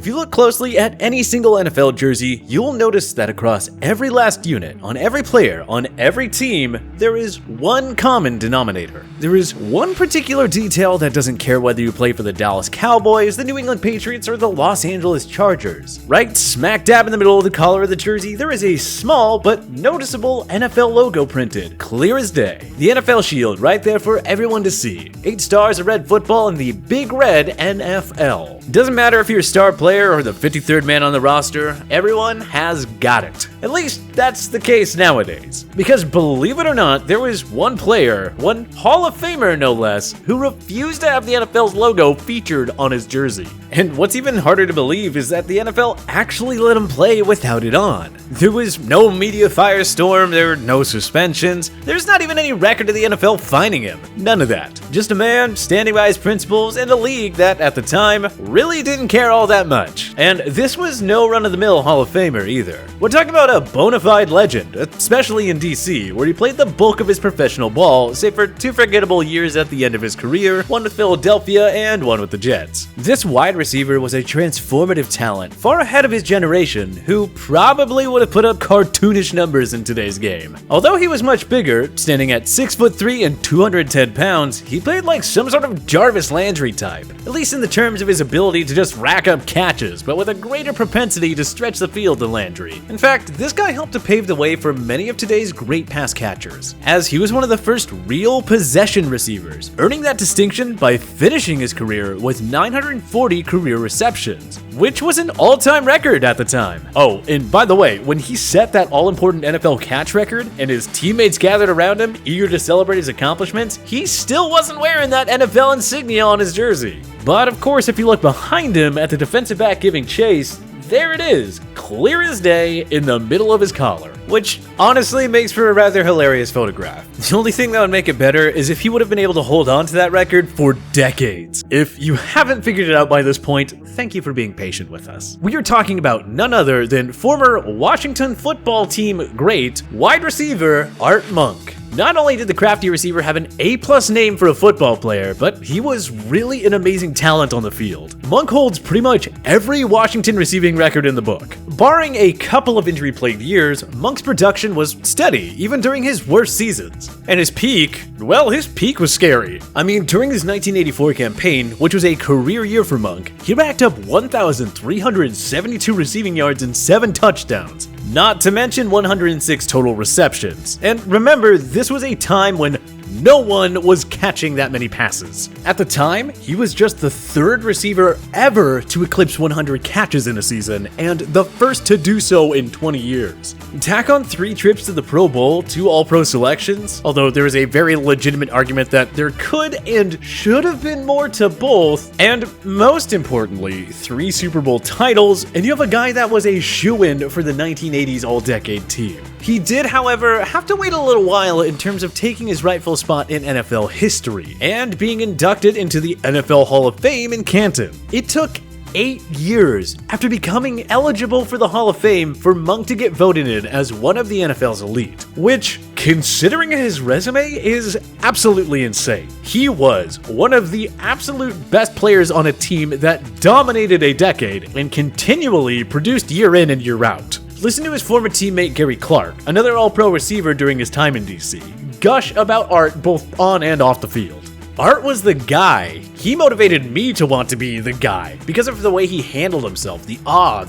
If you look closely at any single NFL jersey, you'll notice that across every last unit, on every player, on every team, there is one common denominator. There is one particular detail that doesn't care whether you play for the Dallas Cowboys, the New England Patriots, or the Los Angeles Chargers. Right smack dab in the middle of the collar of the jersey, there is a small but noticeable NFL logo printed, clear as day. The NFL shield right there for everyone to see. 8 stars of red football and the big red NFL. Doesn't matter if you're a star player or the 53rd man on the roster, everyone has got it. At least that's the case nowadays. Because believe it or not, there was one player, one Hall of Famer no less, who refused to have the NFL's logo featured on his jersey. And what's even harder to believe is that the NFL actually let him play without it on. There was no media firestorm, there were no suspensions, there's not even any record of the NFL fining him. None of that. Just a man standing by his principles in a league that, at the time, really didn't care all that much. And this was no run-of-the-mill Hall of Famer either. We're talking about a bona fide legend, especially in DC, where he played the bulk of his professional ball, save for 2 forgettable years at the end of his career, one with Philadelphia and one with the Jets. This wide receiver was a transformative talent, far ahead of his generation, who probably would have put up cartoonish numbers in today's game. Although he was much bigger, standing at 6'3" and 210 pounds, he played like some sort of Jarvis Landry type, at least in the terms of his ability to just rack up catches, but with a greater propensity to stretch the field than Landry. In fact, this guy helped to pave the way for many of today's great pass catchers, as he was one of the first real possession receivers, earning that distinction by finishing his career with 940 career receptions, which was an all-time record at the time. Oh, and by the way, when he set that all-important NFL catch record and his teammates gathered around him, eager to celebrate his accomplishments, he still wasn't wearing that NFL insignia on his jersey. But of course, if you look behind him at the defensive back giving chase, there it is, clear as day in the middle of his collar, which honestly makes for a rather hilarious photograph. The only thing that would make it better is if he would have been able to hold on to that record for decades. If you haven't figured it out by this point, thank you for being patient with us. We are talking about none other than former Washington football team great wide receiver Art Monk. Not only did the crafty receiver have an A+ name for a football player, but he was really an amazing talent on the field. Monk holds pretty much every Washington receiving record in the book. Barring a couple of injury-plagued years, Monk's production was steady, even during his worst seasons. And his peak was scary. I mean, during his 1984 campaign, which was a career year for Monk, he racked up 1,372 receiving yards and 7 touchdowns. Not to mention 106 total receptions. And remember, this was a time when no one was catching that many passes. At the time, he was just the 3rd receiver ever to eclipse 100 catches in a season, and the first to do so in 20 years. Tack on 3 trips to the Pro Bowl, 2 All-Pro selections, although there is a very legitimate argument that there could and should have been more to both, and most importantly, 3 Super Bowl titles, and you have a guy that was a shoo-in for the 1980s All-Decade team. He did, however, have to wait a little while in terms of taking his rightful spot in NFL history and being inducted into the NFL Hall of Fame in Canton. It took 8 years after becoming eligible for the Hall of Fame for Monk to get voted in as one of the NFL's elite, which, considering his resume, is absolutely insane. He was one of the absolute best players on a team that dominated a decade and continually produced year in and year out. Listen to his former teammate Gary Clark, another All-Pro receiver during his time in DC, gush about Art both on and off the field. Art was the guy. He motivated me to want to be the guy because of the way he handled himself, the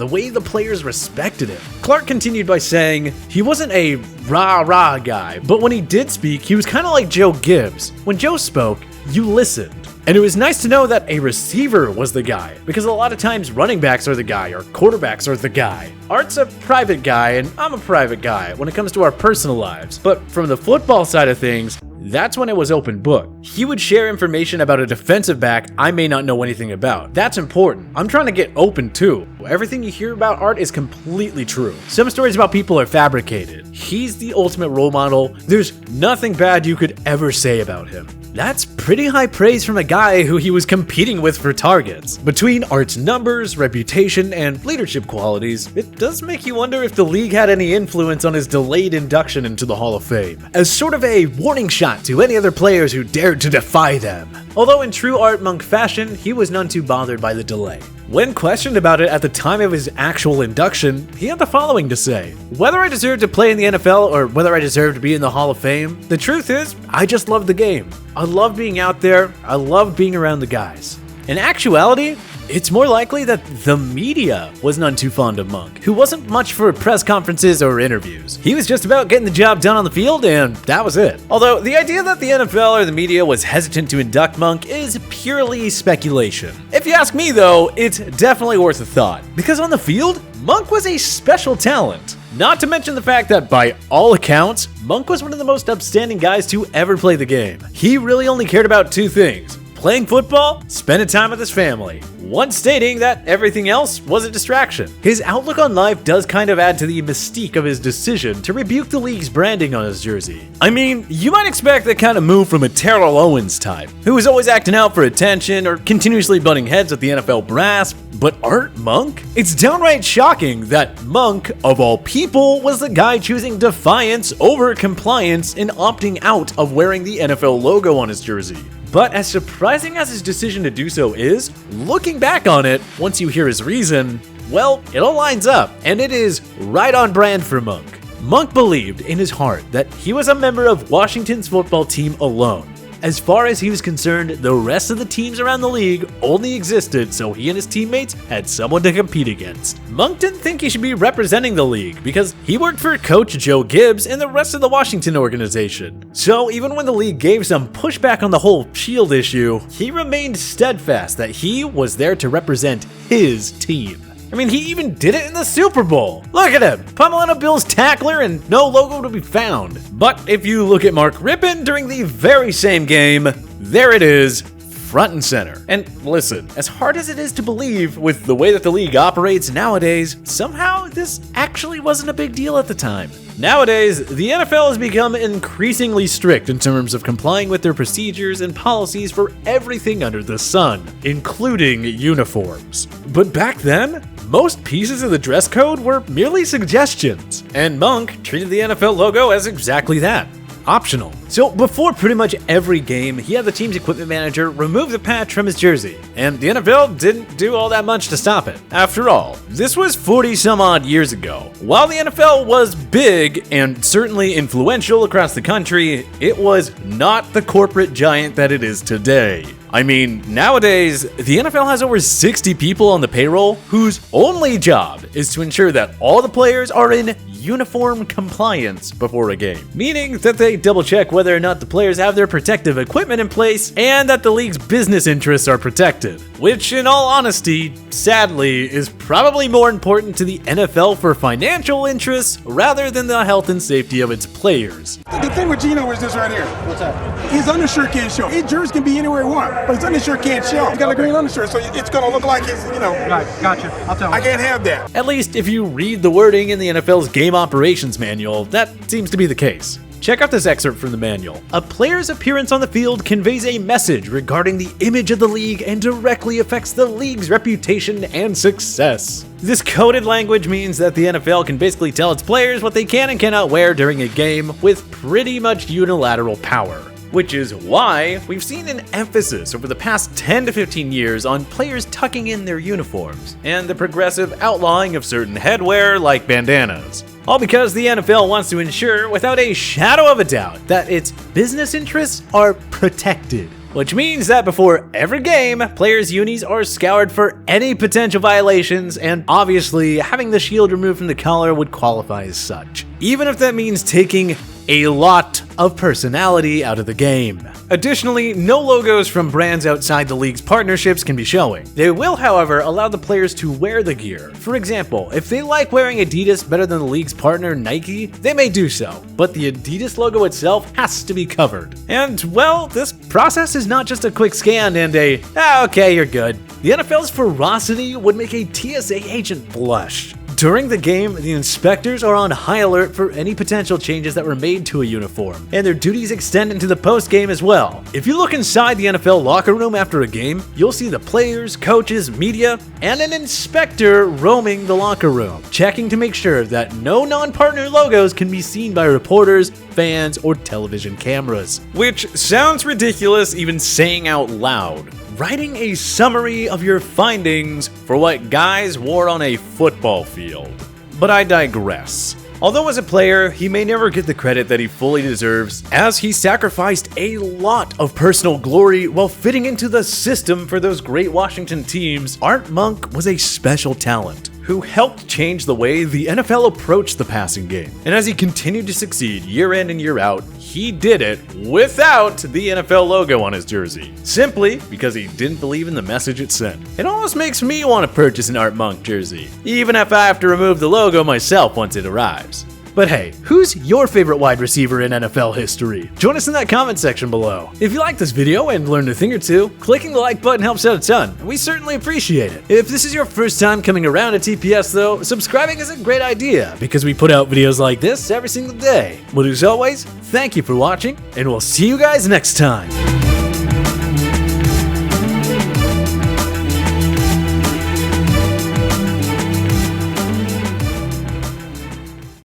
way the players respected him. Clark continued by saying he wasn't a rah-rah guy, but when he did speak, he was kind of like Joe Gibbs. When Joe spoke, you listened. And it was nice to know that a receiver was the guy, because a lot of times running backs are the guy or quarterbacks are the guy. Art's a private guy and I'm a private guy when it comes to our personal lives, but from the football side of things, that's when it was open book. He would share information about a defensive back I may not know anything about. That's important. I'm trying to get open too. Everything you hear about Art is completely true. Some stories about people are fabricated. He's the ultimate role model. There's nothing bad you could ever say about him. That's pretty high praise from a guy who he was competing with for targets. Between Art's numbers, reputation, and leadership qualities, it does make you wonder if the league had any influence on his delayed induction into the Hall of Fame, as sort of a warning shot to any other players who dared to defy them. Although in true Art Monk fashion, he was none too bothered by the delay. When questioned about it at the time of his actual induction, he had the following to say: "Whether I deserve to play in the NFL or whether I deserve to be in the Hall of Fame, the truth is, I just love the game. I love being out there, I love being around the guys." In actuality, it's more likely that the media was none too fond of Monk, who wasn't much for press conferences or interviews. He was just about getting the job done on the field, and that was it. Although, the idea that the NFL or the media was hesitant to induct Monk is purely speculation. If you ask me though, it's definitely worth a thought, because on the field, Monk was a special talent. Not to mention the fact that by all accounts, Monk was one of the most upstanding guys to ever play the game. He really only cared about two things: playing football, spending time with his family, once stating that everything else was a distraction. His outlook on life does kind of add to the mystique of his decision to rebuke the league's branding on his jersey. I mean, you might expect that kind of move from a Terrell Owens type, who was always acting out for attention or continuously butting heads with the NFL brass, but Art Monk? It's downright shocking that Monk, of all people, was the guy choosing defiance over compliance and opting out of wearing the NFL logo on his jersey. But as surprising as his decision to do so is, looking back on it, once you hear his reason, well, it all lines up, and it is right on brand for Monk. Monk believed in his heart that he was a member of Washington's football team alone. As far as he was concerned, the rest of the teams around the league only existed so he and his teammates had someone to compete against. Monk didn't think he should be representing the league because he worked for Coach Joe Gibbs and the rest of the Washington organization. So even when the league gave some pushback on the whole Shield issue, he remained steadfast that he was there to represent his team. I mean, he even did it in the Super Bowl. Look at him, pummeling a Bills tackler and no logo to be found. But if you look at Mark Rypien during the very same game, there it is, front and center. And listen, as hard as it is to believe with the way that the league operates nowadays, somehow this actually wasn't a big deal at the time. Nowadays, the NFL has become increasingly strict in terms of complying with their procedures and policies for everything under the sun, including uniforms. But back then, most pieces of the dress code were merely suggestions, and Monk treated the NFL logo as exactly that. Optional. So before pretty much every game, he had the team's equipment manager remove the patch from his jersey, and the NFL didn't do all that much to stop it. After all, this was 40 some odd years ago. While the NFL was big and certainly influential across the country, it was not the corporate giant that it is today. I mean, nowadays, the NFL has over 60 people on the payroll whose only job is to ensure that all the players are in uniform compliance before a game, meaning that they double check whether or not the players have their protective equipment in place and that the league's business interests are protected, which in all honesty, sadly, is probably more important to the NFL for financial interests rather than the health and safety of its players. The thing with Geno is this right here. What's that? His undershirt can't show. His jersey can be anywhere he wants, but his undershirt can't show. He's got a green undershirt, so it's going to look like he's, Right, gotcha. I'll tell him. I can't have that. At least if you read the wording in the NFL's game operations manual, that seems to be the case. Check out this excerpt from the manual. A player's appearance on the field conveys a message regarding the image of the league and directly affects the league's reputation and success. This coded language means that the NFL can basically tell its players what they can and cannot wear during a game with pretty much unilateral power. Which is why we've seen an emphasis over the past 10 to 15 years on players tucking in their uniforms, and the progressive outlawing of certain headwear like bandanas. All because the NFL wants to ensure, without a shadow of a doubt, that its business interests are protected. Which means that before every game, players' unis are scoured for any potential violations, and obviously having the shield removed from the collar would qualify as such, even if that means taking a lot of personality out of the game. Additionally, no logos from brands outside the league's partnerships can be showing. They will, however, allow the players to wear the gear. For example, if they like wearing Adidas better than the league's partner Nike, they may do so, but the Adidas logo itself has to be covered. And, well, this process is not just a quick scan and a, okay, you're good. The NFL's ferocity would make a TSA agent blush. During the game, the inspectors are on high alert for any potential changes that were made to a uniform, and their duties extend into the post-game as well. If you look inside the NFL locker room after a game, you'll see the players, coaches, media, and an inspector roaming the locker room, checking to make sure that no non-partner logos can be seen by reporters, fans, or television cameras. Which sounds ridiculous even saying out loud. writing a summary of your findings for what guys wore on a football field. But I digress. Although as a player, he may never get the credit that he fully deserves, as he sacrificed a lot of personal glory while fitting into the system for those great Washington teams, Art Monk was a special talent who helped change the way the NFL approached the passing game. And as he continued to succeed year in and year out, he did it without the NFL logo on his jersey, simply because he didn't believe in the message it sent. It almost makes me want to purchase an Art Monk jersey, even if I have to remove the logo myself once it arrives. But hey, who's your favorite wide receiver in NFL history? Join us in that comment section below. If you liked this video and learned a thing or two, clicking the like button helps out a ton, and we certainly appreciate it. If this is your first time coming around to TPS though, subscribing is a great idea, because we put out videos like this every single day. But as always, thank you for watching, and we'll see you guys next time.